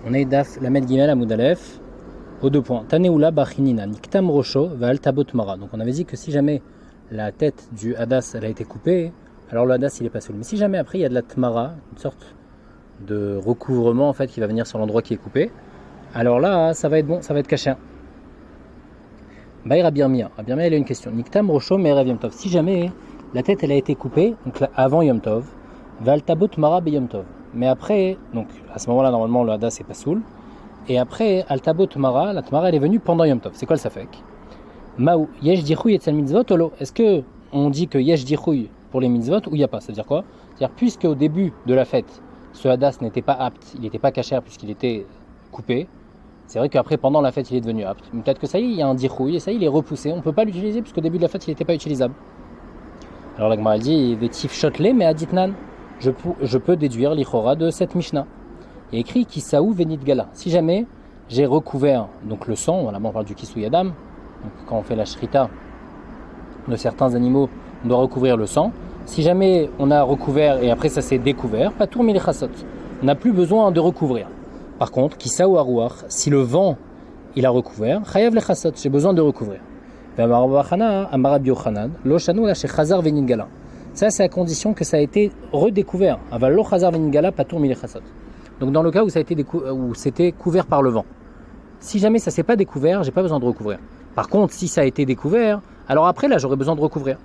On est Daf Lamed Gimel Amoudalef aux 2 points. Taneoula Bachinina Niktam Rocho Val Tabot Mara. Donc on avait dit que si jamais la tête du Hadas elle a été coupée, alors le Hadas il est pas seul. Mais si jamais après il y a de la Tmara, une sorte de recouvrement en fait qui va venir sur l'endroit qui est coupé, alors là ça va être bon, ça va être caché. Baïra Birmia. Birmia il a une question. Niktam Rocho Me'erev Yom Tov. Si jamais la tête elle a été coupée, donc là, avant Yom Tov, Val Tabot Mara Be Yom Tov. Mais après, donc à ce moment-là, normalement, le Hadas c'est pas soul. Et après, Al Tabot Mara, la Tmara elle est venue pendant Yom Tov. C'est quoi le Safek? Maou, Yesh Dichouy et Tzal Mitzvot Olo. Est-ce que on dit que Yesh Dichouy pour les Mitzvot ou il n'y a pas? Ça veut dire quoi? C'est-à-dire, puisque au début de la fête, ce Hadas n'était pas apte, il n'était pas cachère puisqu'il était coupé, c'est vrai qu'après, pendant la fête, il est devenu apte. Mais peut-être que ça y est, il y a un Dichouy et ça y est, il est repoussé. On ne peut pas l'utiliser puisqu'au début de la fête, il n'était pas utilisable. Alors la Gemara dit, Vetif Shotle, mais Aditnan. Je peux déduire l'Ichora de cette Mishnah. Il est écrit Kisaou Venit Gala. Si jamais j'ai recouvert donc le sang, voilà, on parle du Kisou Yadam, donc quand on fait la shrita de certains animaux, on doit recouvrir le sang. Si jamais on a recouvert et après ça s'est découvert, Patour Milechasot, on n'a plus besoin de recouvrir. Par contre, Kisaou Arouach, si le vent il a recouvert, Chayav Lechasot, j'ai besoin de recouvrir. Ça, c'est à condition que ça a été redécouvert. Donc, dans le cas où ça a été où c'était couvert par le vent. Si jamais ça ne s'est pas découvert, j'ai pas besoin de recouvrir. Par contre, si ça a été découvert, alors après, là, j'aurais besoin de recouvrir.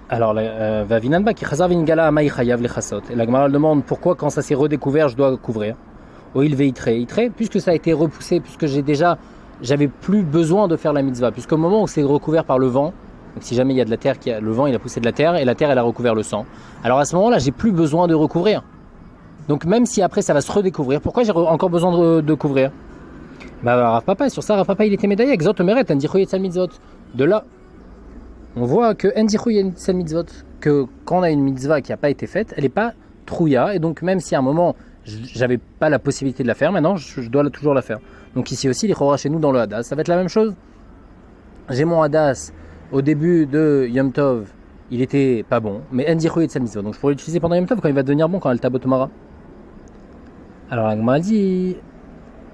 Alors, Vavinanba qui Chazar Vingala Amay Chayav Lechasot. Et la Gemara demande pourquoi, quand ça s'est redécouvert, je dois couvrir. Oil Veitre, puisque ça a été repoussé, puisque j'avais plus besoin de faire la mitzvah, puisqu'au moment où c'est recouvert par le vent, donc si jamais il y a de la terre, le vent il a poussé de la terre et la terre elle a recouvert le sang. Alors à ce moment-là, j'ai plus besoin de recouvrir. Donc même si après ça va se redécouvrir, pourquoi j'ai encore besoin de couvrir? Rav Papa, sur ça, Rav Papa il était médaillé. Exot meret, Endichouy et Tzal Mitzvot. De là, on voit que Endichouy et Tzal Mitzvot, que quand on a une mitzvah qui n'a pas été faite, elle n'est pas trouilla. Et donc même si à un moment, j'avais pas la possibilité de la faire, maintenant je dois toujours la faire. Donc ici aussi, les Chora chez nous dans le Hadas, ça va être la même chose. J'ai mon Hadas. Au début de Yom Tov, il était pas bon, mais Endichouy et Tzal Mitzvot. Donc je pourrais l'utiliser pendant Yom Tov quand il va devenir bon, quand elle Tabot Mara. Alors Agma dit,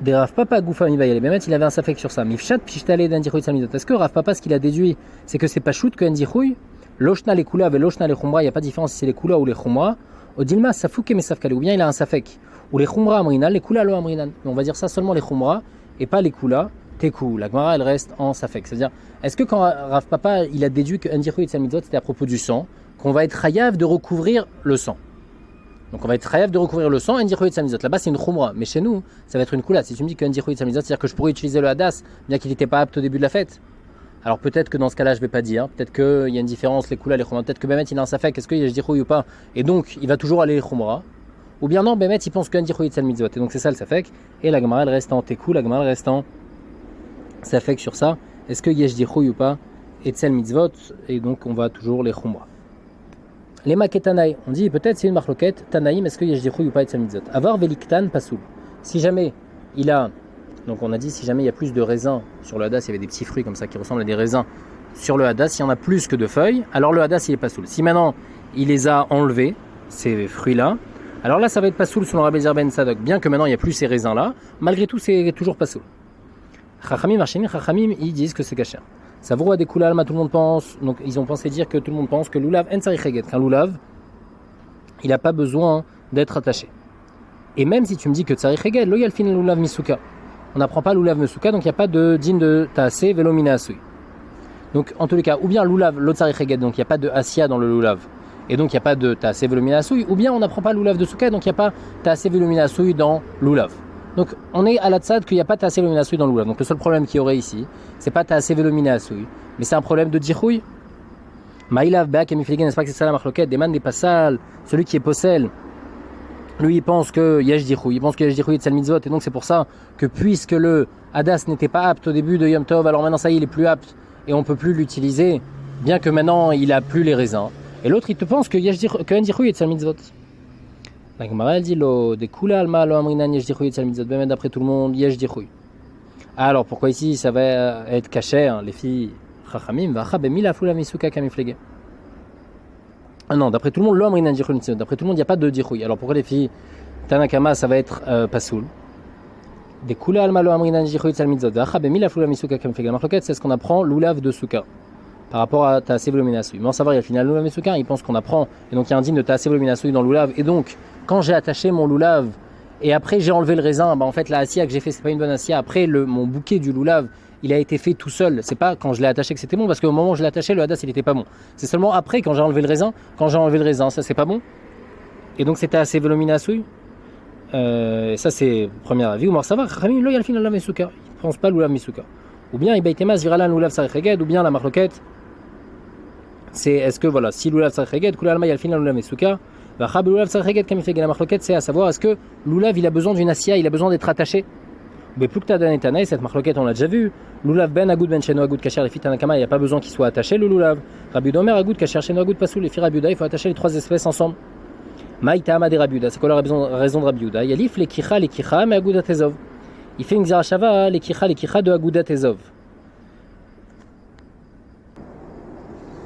des Rav Papa Goufa il va y aller. Mais il avait un safek sur ça. Mifchat Pishtale d'Endichouy et Tzal Mitzvot. Est-ce que Rav Papa, ce qu'il a déduit, c'est que c'est pas shoot que Endichouy, Loshna les Kula avec Loshna les Khumra, il n'y a pas de différence si c'est les Kula ou les Khumra. Odilma Safouke Mesafkale, ou bien il a un safek. Ou les Khumra Amrinan, les Kula lo Amrinan. On va dire ça seulement les Khumra et pas les Kula. Tekou, la Gemara elle reste en Safek. C'est-à-dire, est-ce que quand Rav Papa il a déduit que Endichouy et Tzal Mitzvot c'était à propos du sang, qu'on va être chayav de recouvrir le sang? Donc on va être chayav de recouvrir le sang, Endichouy et Tzal Mitzvot. Là-bas c'est une khumra, mais chez nous ça va être une koula. Si tu me dis que Endichouy et Tzal Mitzvot, c'est-à-dire que je pourrais utiliser le hadas, bien qu'il n'était pas apte au début de la fête. Alors peut-être que dans ce cas-là je vais pas dire, peut-être qu'il y a une différence, les koulas, les khumra, peut-être que Bémet il a un Safek, est-ce qu'il y a Endichouy ou pas, et donc il va toujours aller les khumra. Ou bien non, Bémet il pense que Endichouy et Tzal Mitzvot, et donc c'est ça le Safek, et la Gemara elle reste en Tekou, la Gemara elle reste en ça fait que sur ça, est-ce que Yesh Dichouy ou pas, et Tzal Mitzvot, et donc on va toujours les Khumra. Les Maketanaï, on dit peut-être c'est une marloquette, Tanaïm, est-ce que Yesh Dichouy ou pas, et Tzal Mitzvot. Avar Veliktan Pasoul. Si jamais il a, donc on a dit si jamais il y a plus de raisins sur le Hadas, il y avait des petits fruits comme ça qui ressemblent à des raisins sur le Hadas, s'il y en a plus que de feuilles, alors le Hadas il est Pasoul. Si maintenant il les a enlevés, ces fruits-là, alors là ça va être Pasoul selon Rabbi Eliezer ben Sadok, bien que maintenant il n'y a plus ces raisins-là, malgré tout c'est toujours Pasoul. Chachamim, ils disent que c'est caché. Ça vaut à des koula alma, tout le monde pense. Donc ils ont pensé dire que tout le monde pense que l'oulav en tsarich, qu'un loulav, il n'a pas besoin d'être attaché. Et même si tu me dis que tsarich heged, lo yalfin l'oulav misuka, on n'apprend pas l'oulav misuka, donc il n'y a pas de din de taase velomina asui. Donc en tous les cas, ou bien l'oulav lo tsarich heged, donc il n'y a pas de asia dans le loulav, et donc il n'y a pas de taase velomina asui, ou bien on n'apprend pas l'oulav de souka, donc il n'y a pas taase velomina asui dans l'oulav. Donc on est à la tzad qu'il n'y a pas tassé velomina asui dans l'oulav. Donc le seul problème qu'il y aurait ici, c'est pas tassé velomina asui, mais c'est un problème de dichouy. Maïlav be'ak emifligen, n'est-ce pas que c'est ça la marloquette? Des man des passal, celui qui est possel, lui il pense que yesh dichouy, il pense que yesh dichouy et tzal mitzvot, et donc c'est pour ça que puisque le hadas n'était pas apte au début de Yom Tov, alors maintenant ça y est, il est plus apte et on peut plus l'utiliser, bien que maintenant il a plus les raisins. Et l'autre il te pense que yesh dichouy et tzal mitzvot. La Gemara elle dit des koula alma lo amrinan yesh dichouy et tzal mitzvot, ben d'après tout le monde yesh dichouy. Alors pourquoi ici ça va être caché, hein, les filles chachamim vacha bemila fula misuka kamiflege. Ah non, d'après tout le monde lo amrinan dichouy, d'après tout le monde il n'y a pas de dichouy. Alors pourquoi les filles Tanakama, ça va être pasoul. Des kula almalo amrinan jichoyt salmitzot. Vachabemi la floula misuka comme fait la marloquette, c'est ce qu'on apprend l'oulav de souka par rapport à Taaseh Voluminasui. Mais en savoir, il y a le final l'oulav misuka, il pense qu'on apprend, et donc il y a un digne de Taaseh Voluminasui dans l'oulav, et donc quand j'ai attaché mon loulav et après j'ai enlevé le raisin, en fait la assia que j'ai fait c'est pas une bonne assia. Après mon bouquet du loulav, il a été fait tout seul. C'est pas quand je l'ai attaché que c'était bon, parce qu'au moment où je l'ai attaché, le hadas il était pas bon. C'est seulement après quand j'ai enlevé le raisin, ça c'est pas bon. Et donc c'était assez Voluminasui. Ça c'est premier avis. Ou Marsavar, Khamim lo yalfin l'oulav misuka. Il pense pas l'oulav misuka. Ou bien Ibaïtemas viralan l'oulav sarecheged, ou bien la marloquette. C'est est-ce que voilà, si l'oulav sarecheged, kula alma yalfin l'oulav misuka. Vachab l'oulav sarecheged comme il fait la marloquette, c'est à savoir est-ce que l'oulav il a besoin d'une assia, il a besoin d'être attaché. Mais plus que t'as d'anetanaï, cette marloquette on l'a déjà vu. L'oulav ben agoud ben cheno agoud kasher les fitanakama, il n'y a pas besoin qu'il soit attaché le loulav. Rabbi Omer agoud kasher cheno agoud pasoul les firabiuda, il faut attacher les trois espèces ensemble. Maïtama de Rabiuda, c'est quoi la raison de Rabiuda? Yalif les kicha mais aguda tezov. Il fait une xerashava les kicha de aguda tezov.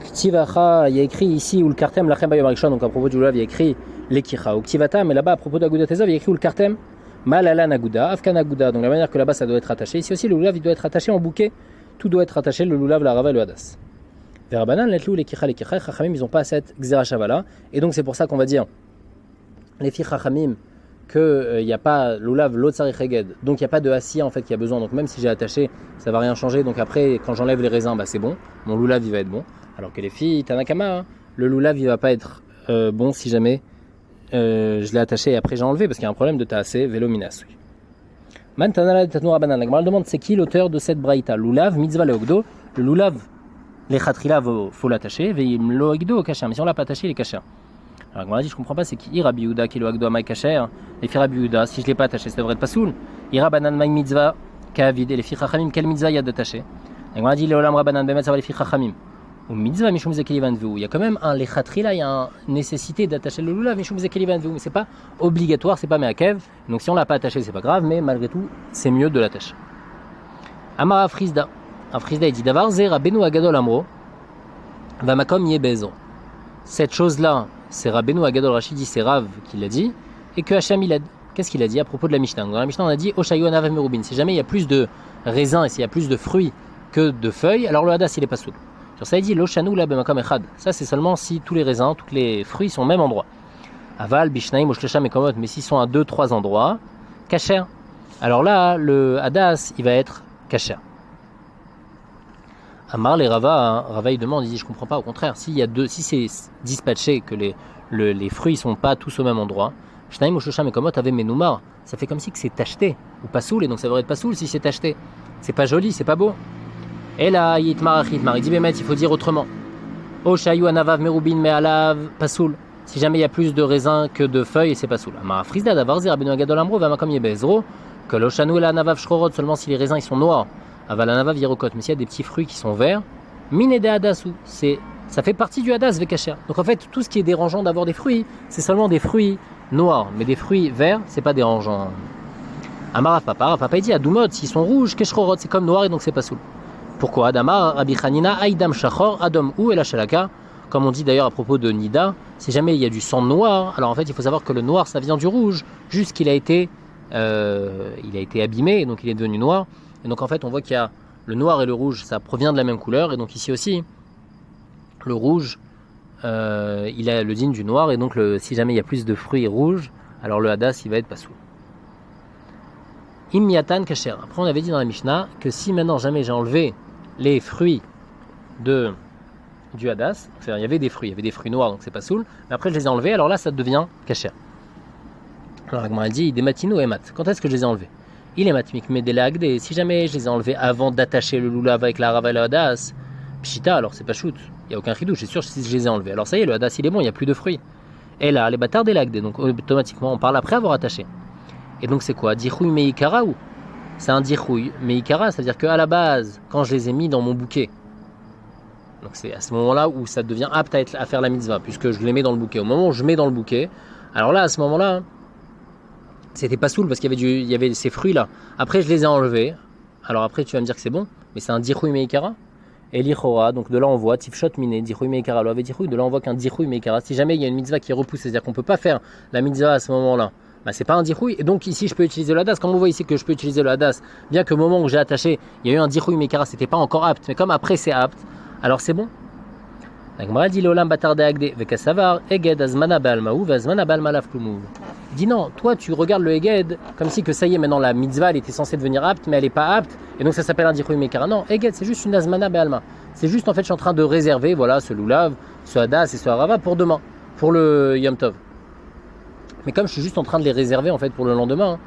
Ktivacha, il y a écrit ici ou le kartem lachem bayomarikshon, donc à propos du loulav il y a écrit les kicha. Ou ktivata, mais là-bas à propos d'Aguda Tezov il y a écrit ou le kartem malalan aguda, afkan aguda. Donc la manière que là-bas ça doit être attaché. Ici aussi le loulav il doit être attaché en bouquet. Tout doit être attaché, le loulav, la rava et le hadas. Verabanan, les kicha, chachamim, ils n'ont pas cette xerashava là. Et donc c'est pour ça qu'on va dire les filles chachamim qu'il n'y a pas l'oulav l'otsaricheged, donc il n'y a pas de assia en fait qui a besoin. Donc même si j'ai attaché, ça va rien changer. Donc après quand j'enlève les raisins, bah c'est bon. Mon loulav il va être bon. Alors que les filles Tanakama, hein, le loulav il va pas être bon si jamais je l'ai attaché et après j'ai enlevé parce qu'il y a un problème de Taaseh Velominasui. Man Tanala Tatnoura Banan. La Gemara demande c'est qui l'auteur de cette braïta? Loulav mitzvah leogdo. Le loulav les chatrila faut l'attacher. Veim loogdo kasher. Mais si on l'a pas attaché il est kasher. Alors Gemara dit je comprends pas c'est qui Rabbi Yehuda qui loagdo amay kasher. Les filles Rabbi Yehuda si je l'ai pas attaché ça devrait être pas soul. Ira Banan may mitzvah kavid et les filles chachamim quelle mitzvah il y a d'attacher? La Gemara dit le olam Rabbanan bemet ça va les filles chachamim. Il y a quand même un lechatrila, il y a une nécessité d'attacher le loulav, mais c'est pas obligatoire, c'est pas meakev. Donc si on l'a pas attaché, c'est pas grave, mais malgré tout, c'est mieux de l'attacher. Amara Frisda, il dit Davar Ze Rabbeinu Agadol Amro, Vamakom Yebezo. Cette chose-là, c'est Rabbeinu Agadol Rachid dit, c'est Rav qui l'a dit, et que Hacham il a. Qu'est-ce qu'il a dit à propos de la Mishnah? Dans la Mishnah, on a dit Oshayu Anav Merubin. Si jamais il y a plus de raisins et s'il y a plus de fruits que de feuilles, alors le hadas il est pas soul. Ça il dit l'oshanu la b'makom echad. Ça c'est seulement si tous les raisins, tous les fruits sont au même endroit. Aval, bishnaim, oshlesha mekomot, mais s'ils sont à 2-3 endroits, kasher. Alors là, le hadas, il va être kasher. Amar les Rava, Rava il demande, il dit je comprends pas, au contraire, si c'est dispatché que les fruits sont pas tous au même endroit, shnaim oshlesha mekomot avait menoumar, ça fait comme si que c'est acheté ou pas soul, et donc ça devrait être pas soul si c'est acheté. C'est pas joli, c'est pas beau. Et là, il dit Bémet, il faut dire autrement. O shayu anavav merubin me'alav pasoul. Si jamais il y a plus de raisins que de feuilles, c'est pasoul. Amara frisda davar zir abenu agadol amro vamakom yebezro. Que lo shanu el anavav shrorot, seulement si les raisins ils sont noirs. Aval anavav yerokot. Mais s'il y a des petits fruits qui sont verts, mine de hadasu. Ça fait partie du hadas vekacher. Donc en fait, tout ce qui est dérangeant d'avoir des fruits, c'est seulement des fruits noirs. Mais des fruits verts, c'est pas dérangeant. Amara papa il dit adoumot, s'ils sont rouges, keshrorot, c'est comme noir et donc c'est pasoul. Pourquoi Adama, Rabbi Chanina, Aïdam Shachor, Adam ou El Shalaka, comme on dit d'ailleurs à propos de Nida, si jamais il y a du sang noir, alors en fait il faut savoir que le noir ça vient du rouge, juste qu'il a été abîmé, donc il est devenu noir. Et donc en fait on voit qu'il y a le noir et le rouge, ça provient de la même couleur, et donc ici aussi, le rouge, il a le digne du noir, et donc si jamais il y a plus de fruits rouges, alors le hadas il va être pas sous. Immiatan kasher. Après on avait dit dans la Mishnah que si maintenant jamais j'ai enlevé les fruits du hadas, c'est-à-dire il y avait des fruits noirs donc c'est pas soul, mais après je les ai enlevés, alors là ça devient kasher. Alors Agma dit des matino et mat. Quand est-ce que je les ai enlevés? Il est matmik mais des lagdes, et si jamais je les ai enlevés avant d'attacher le loulav avec la rava et le hadas, pshita, alors c'est pas shoot, il y a aucun chidouche, c'est sûr si je les ai enlevés. Alors ça y est, le hadas il est bon, il y a plus de fruits. Et là les bâtards des lagdes, donc automatiquement on parle après avoir attaché. Et donc c'est quoi? Dichouille meikara ou? C'est un dichouille meikara, c'est-à-dire qu'à la base, quand je les ai mis dans mon bouquet, donc c'est à ce moment-là où ça devient apte à faire la mitzvah, puisque je les mets dans le bouquet. Au moment où je mets dans le bouquet, alors là, à ce moment-là, c'était pas soul parce qu'il y avait ces fruits-là. Après, je les ai enlevés. Alors après, tu vas me dire que c'est bon, mais c'est un dichouille meikara. Et l'ichora, donc de là on voit, tifshot miné, dichouille meikara, de là on voit qu'un dichouille meikara, si jamais il y a une mitzvah qui est repoussée, c'est-à-dire qu'on ne peut pas faire la mitzvah à ce moment-là, bah, c'est pas un dirouille. Et donc ici, je peux utiliser le hadas. Comme on voit ici que je peux utiliser le hadas, bien que au moment où j'ai attaché, il y a eu un dirouille mekara, c'était pas encore apte. Mais comme après c'est apte, alors c'est bon. La Gemara dit l'olam batarde agde vekasavar eged azmana balmaou vazmana balmalaf klumu. Dit non, toi tu regardes le eged comme si que ça y est, maintenant la mitzvah elle était censée devenir apte, mais elle n'est pas apte, et donc ça s'appelle un dirouille mekara. Non, eged c'est juste une azmana balma. C'est juste en fait je suis en train de réserver, voilà, ce loulav, ce hadas et ce harava pour demain, pour le Yom Tov. Mais comme je suis juste en train de les réserver en fait pour le lendemain,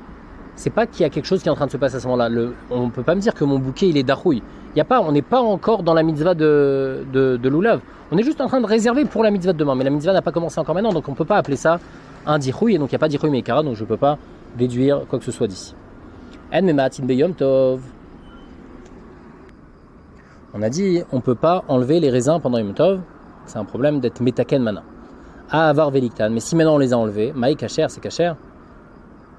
c'est pas qu'il y a quelque chose qui est en train de se passer à ce moment-là. On ne peut pas me dire que mon bouquet il est darouille. On n'est pas encore dans la mitzvah de loulav. On est juste en train de réserver pour la mitzvah de demain. Mais la mitzvah n'a pas commencé encore maintenant, donc on ne peut pas appeler ça un dirouille. Et donc il n'y a pas dirouille mekara, donc je ne peux pas déduire quoi que ce soit d'ici. En memaatin beyom tov. On a dit on ne peut pas enlever les raisins pendant Yom Tov. C'est un problème d'être metaken mana. À avar veliktan. Mais si maintenant on les a enlevés, maï kacher, c'est kacher.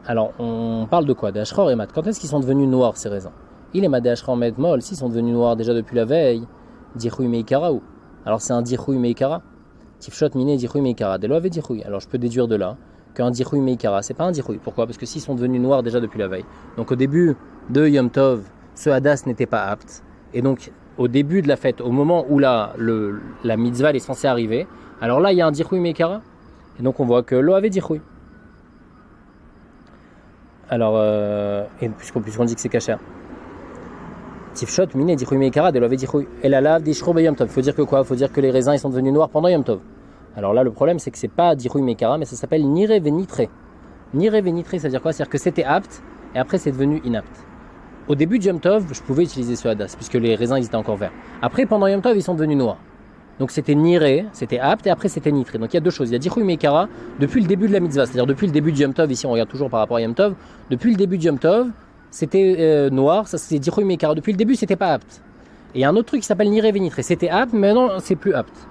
Alors, on parle de quoi? Des Ashror et Mat. Quand est-ce qu'ils sont devenus noirs, ces raisins? Il est Mat des Ashror Met Mol, s'ils sont devenus noirs déjà depuis la veille, Dirhui Meikara ou? Alors, c'est un Dirhui Meikara. Tifshot Miné Dirhui Meikara. Dès avait Dirhui. Alors, je peux déduire de là qu'un Dirhui Meikara, c'est pas un Dirhui. Pourquoi? Parce que s'ils sont devenus noirs déjà depuis la veille. Donc, au début de Yom Tov, ce Hadas n'était pas apte. Et donc, au début de la fête, au moment où la mitzvah est censée arriver, alors là, il y a un Dirhui Meikara. Et donc, on voit que l'eau avait Dirhui. Alors, et puisqu'on dit que c'est kasher. Tifshot, miné, dirouille meikara, de l'ave dirouille. Et la lave, dishro yom tov. Il faut dire que quoi? Il faut dire que les raisins ils sont devenus noirs pendant Yom Tov. Alors là, le problème, c'est que c'est pas dirouille meikara, mais ça s'appelle nire venitre. Nire venitre, ça veut dire quoi? C'est-à-dire que c'était apte, et après c'est devenu inapte. Au début de Yom Tov, je pouvais utiliser ce hadas, puisque les raisins ils étaient encore verts. Après, pendant Yom Tov, ils sont devenus noirs. Donc c'était niré, c'était apte, et après c'était nitré. Donc il y a deux choses. Il y a dirouille meikara depuis le début de la mitzvah, c'est-à-dire depuis le début du Yom Tov. Ici on regarde toujours par rapport à Yom Tov. Depuis le début du Yom Tov, c'était noir, ça c'est dirouille meikara. Depuis le début c'était pas apte. Et il y a un autre truc qui s'appelle niré vénitré. C'était apte, mais maintenant c'est plus apte.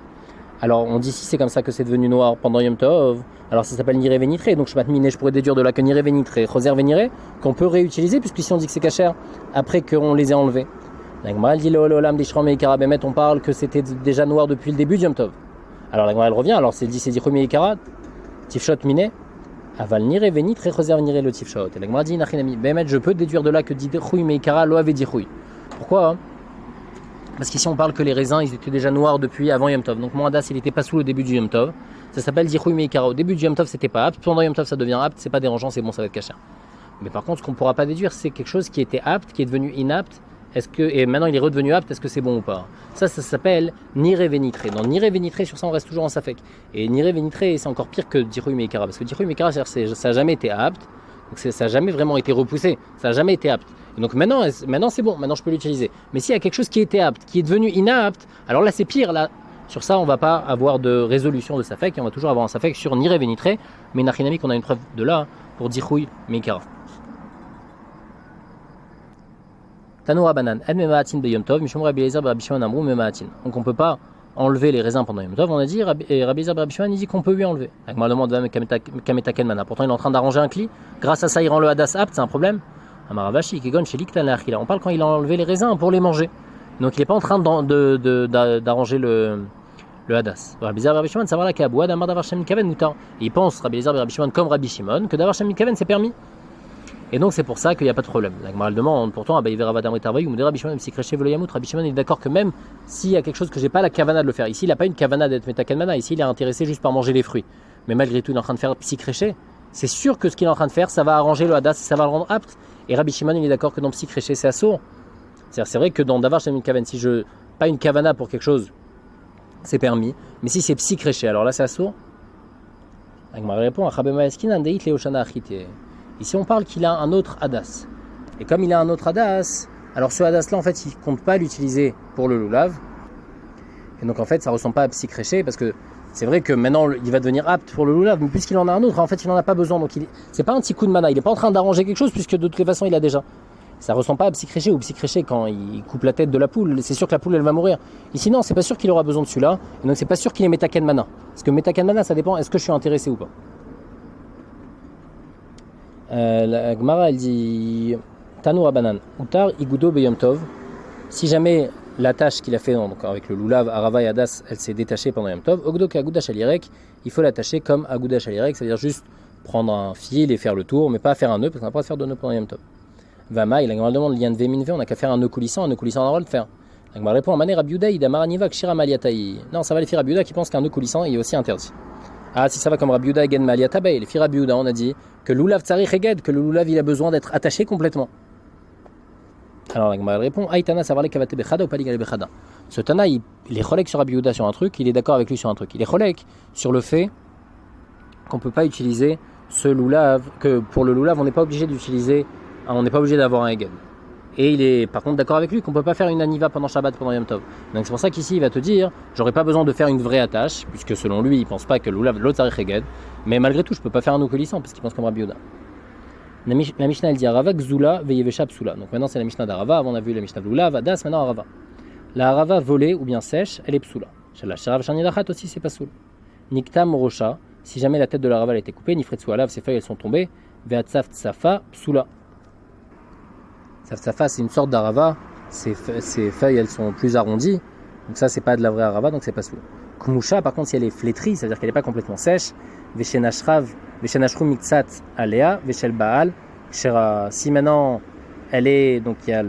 Alors on dit si c'est comme ça que c'est devenu noir pendant Yom Tov, alors ça s'appelle niré vénitré. Donc je pourrais déduire de là que niré vénitré, roser véniré, qu'on peut réutiliser, puisque si on dit que c'est cachère après qu'on les ait enlevés. La Gemara dit on parle que c'était déjà noir depuis le début du Yom Tov. Alors la Gemara elle revient, alors c'est dit c'est dichromi ikara, tifshot miné, aval nire venit très roser nire le tifshot. Et la Gemara dit nachinami, bemet je peux déduire de là que dichromi ikara lo avait dichroui. Pourquoi? Parce qu'ici on parle que les raisins ils étaient déjà noirs depuis avant Yom Tov. Donc mon hadas il n'était pas sous le début du Yom Tov. Ça s'appelle dichromi ikara. Au début du Yom Tov c'était pas apte, pendant Yom Tov ça devient apte, c'est pas dérangeant, c'est bon, ça va être caché. Mais par contre ce qu'on pourra pas déduire c'est quelque chose qui était apte, qui est devenu inapte. Et maintenant il est redevenu apte, est-ce que c'est bon ou pas? Ça s'appelle niré vénitré. Dans niré vénitré, sur ça on reste toujours en safek. Et niré vénitré, c'est encore pire que dirouille meikara. Parce que dirouille meikara, ça n'a jamais été apte. Donc ça n'a jamais vraiment été repoussé. Ça n'a jamais été apte. Et donc maintenant c'est bon, maintenant je peux l'utiliser. Mais s'il y a quelque chose qui était apte, qui est devenu inapte, alors là c'est pire. Là, sur ça on ne va pas avoir de résolution de safek. Et on va toujours avoir un safek sur niré vénitré. Mais nachinami, qu'on a une preuve de là pour dirouille meikara. Tanoura banane, ad memaatin beyom tov, mishum Rabbi Eliezer Rabbi Shimon amrou memaatin. Donc on peut pas enlever les raisins pendant Yom Tov. On a dit Rabbi Eliezer Rabbi Shimon il dit qu'on peut lui enlever. Avec moi demande kametaken mana. Pourtant il est en train d'arranger un cli. Grâce à ça il rend le hadas apte, c'est un problème. Amaravashi kegon chez liktan lachila. On parle quand il a enlevé les raisins pour les manger. Donc il n'est pas en train d'arranger le hadas. Rabbi Eliezer Rabbi Shimon savoir la kabouad amar davar shem kaven mutar. Il pense Rabbi Eliezer Rabbi Shimon comme Rabbi Shimon que davar shem kaven c'est permis. Et donc c'est pour ça qu'il n'y a pas de problème. La Gemara demande pourtant, Rabbi Shimon est d'accord que même s'il y a quelque chose que j'ai pas la kavana de le faire, ici il n'a pas une kavana d'être metaken mana, ici il est intéressé juste par manger les fruits. Mais malgré tout il est en train de faire psychréché. C'est sûr que ce qu'il est en train de faire, ça va arranger le hadas, ça va le rendre apte. Et Rabbi Shimon il est d'accord que dans psychréché c'est assourd. C'est vrai que dans davar shem kaven, si je pas une kavana pour quelque chose, c'est permis. Mais si c'est psychréché, alors là c'est assourd. La Gemara répond ici, on parle qu'il a un autre hadas. Et comme il a un autre hadas, alors ce hadas-là, en fait, il ne compte pas l'utiliser pour le loulav. Et donc, en fait, ça ne ressemble pas à psychréché, parce que c'est vrai que maintenant, il va devenir apte pour le loulav, mais puisqu'il en a un autre, en fait, il n'en a pas besoin. Donc, c'est pas un petit coup de mana. Il n'est pas en train d'arranger quelque chose, puisque de toutes les façons, il a déjà. Ça ne ressemble pas à psychréché, ou psychréché quand il coupe la tête de la poule. C'est sûr que la poule, elle va mourir. Ici, non, c'est pas sûr qu'il aura besoin de celui-là. Et donc, c'est pas sûr qu'il est metaken mana. Parce que metaken mana, ça dépend, est-ce que je suis intéressé ou pas. La Gemara elle dit Tanoura banane, Utar igudo beyom tov. Si jamais la tâche qu'il a fait donc avec le loulav, arava et hadas, elle s'est détachée pendant Yom Tov, ogdo ka aguda shalirek, il faut l'attacher comme aguda shalirek, c'est-à-dire juste prendre un fil et faire le tour, mais pas faire un nœud, parce qu'on n'a pas le droit de faire de nœud pendant Yom Tov. Vama, il a demande lien de Veminve, on n'a qu'à faire un nœud coulissant on a le droit de faire. La Gemara répond, Mané Rabbi Yehuda, Idamar Aniva, Kshira Maliataï. Non, ça va les filles Rabbi Yehuda qui pensent qu'un nœud coulissant est aussi interdit. Ah, si ça va comme Rabbi Yehuda Egen Maliatabay, les filles Rabbi Yehuda, on a dit que l'oulav tsarich eged, que le loulav il a besoin d'être attaché complètement. Alors la Gemara répond, Aïtana savarle kavate bechada ou paligale bechada. Ce Tana, il est cholek sur Rabbi Yehuda sur un truc, il est d'accord avec lui sur un truc. Il est cholek sur le fait qu'on ne peut pas utiliser ce loulav, que pour le loulav, on n'est pas obligé d'utiliser, on n'est pas obligé d'avoir un eged. Et il est par contre d'accord avec lui qu'on ne peut pas faire une aniva pendant Shabbat, pendant Yom Tov. Donc c'est pour ça qu'ici il va te dire, j'aurais pas besoin de faire une vraie attache, puisque selon lui il pense pas que l'oulav l'autre tzarich eged, mais malgré tout je peux pas faire un nœud coulissant parce qu'il pense comme Rabbi Yehuda. La Mishnah elle dit Arava Gzula veyevesha psula. Donc maintenant c'est la Mishnah d'Arava, avant on a vu la Mishnah de l'oulav, Adas, maintenant Arava. La Arava volée ou bien sèche, elle est psula. La Sharav Shanidachat aussi c'est pas soul. Niktam Rocha, si jamais la tête de l'Arava a été coupée, Nifretsu alav, ses feuilles elles sont tombées, Veatzaf Tsafa psula. Tsafa c'est une sorte d'Arava, ses feuilles elles sont plus arrondies, donc ça c'est pas de la vraie Arava, donc c'est pas soul. Kumusha par contre si elle est flétrie, c'est-à-dire qu'elle n'est pas complètement sèche, Veshenashrav, Veshenashru Miktsat Alea, Veshel Baal, si maintenant elle est, donc il y a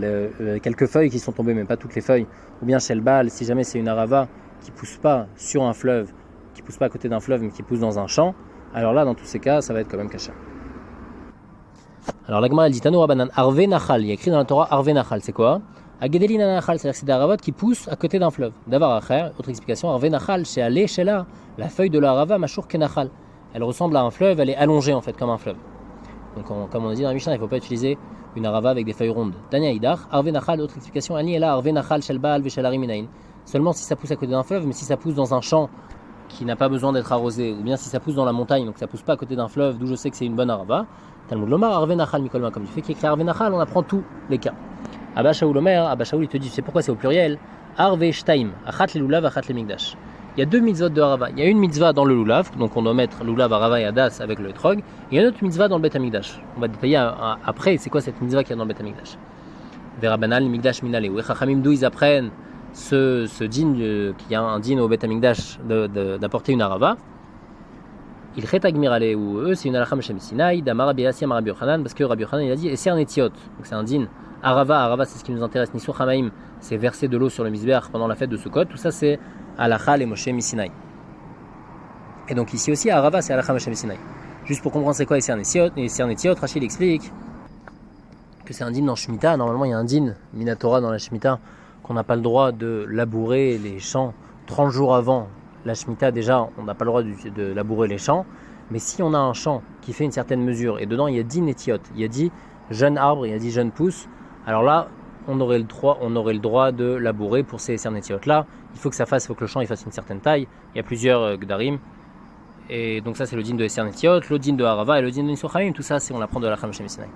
quelques feuilles qui sont tombées, mais pas toutes les feuilles, ou bien Shel Baal, si jamais c'est une Arava qui pousse pas sur un fleuve, qui pousse pas à côté d'un fleuve, mais qui pousse dans un champ, alors là dans tous ces cas ça va être quand même caché. Alors la Gemara elle dit Tanu Rabanan Arve Nachal, il y a écrit dans la Torah Arve Nachal, c'est quoi? Agedelin Nachal, c'est-à-dire que c'est des haravot qui poussent à côté d'un fleuve. D'avar Acher, autre explication, Arve Nachal, chez Alé, chez là, la feuille de la harava Mashur Kenachal. Elle ressemble à un fleuve, elle est allongée en fait comme un fleuve. Donc comme on a dit dans la Mishnah, il ne faut pas utiliser une harava avec des feuilles rondes. Tania Idach, Arve Nachal, autre explication, Ani Ela Arve Nachal, Shel Baal, Veshel Ariminain. Seulement si ça pousse à côté d'un fleuve, mais si ça pousse dans un champ qui n'a pas besoin d'être arrosé, ou bien si ça pousse dans la montagne, donc ça pousse pas à côté d'un fleuve, d'où je sais que c'est une bonne harava. Talmud Lomar, Arve Nachal, Mikolma, comme tu fais, qui écrit Arve Nachal, on apprend tous les cas. Abba Shaul Omer, Abba Shaul il te dit, c'est pourquoi c'est au pluriel, Arve Shtaim, Achat le Lulav, Achat le Migdash. Il y a deux mitzvot de harava. Il y a une mitzvah dans le Lulav, donc on doit mettre Lulav, harava et Adas avec le Etrog. Il y a une autre mitzvah dans le Bet Hamikdash. On va détailler après, c'est quoi cette mitzvah qu'il y a dans le Bet Hamikdash. Verabanal, Migdash Minale. Où Chachamim d'où ils apprennent ce din, qu'il y a un din au Bet Hamikdash d'apporter une harava. Il chetag mirale, ou eux c'est une halakha Meshem Sinai, d'Amar Rabbi Yassi, Amar Rabbi Yochanan, parce que Rabbi Yochanan il a dit Eser Netiot, donc c'est un din. Arava c'est ce qui nous intéresse, Nisur Hamaim, c'est verser de l'eau sur le misbeach pendant la fête de Sukkot, tout ça c'est halakha et Moshe Sinai. Et donc ici aussi Arava c'est halakha Moshe Sinai. Juste pour comprendre c'est quoi Eser Netiot, Rachid explique que c'est un din dans Shemitah. Normalement il y a un din, Minatora dans la Shemitah, qu'on n'a pas le droit de labourer les champs 30 jours avant la Shemitah. Déjà on n'a pas le droit de labourer les champs, mais si on a un champ qui fait une certaine mesure et dedans il y a 10 Netiot, il y a 10 jeunes arbres, il y a 10 jeunes pousses, alors là on aurait le droit de labourer pour ces Netiot là. Il faut que le champ il fasse une certaine taille. Il y a plusieurs Gdarim, et donc ça c'est le din de Eser Netiot, le din de Harava et le din de Nisur Hamim. Tout ça c'est on l'apprend de la Cham Shem Sinai.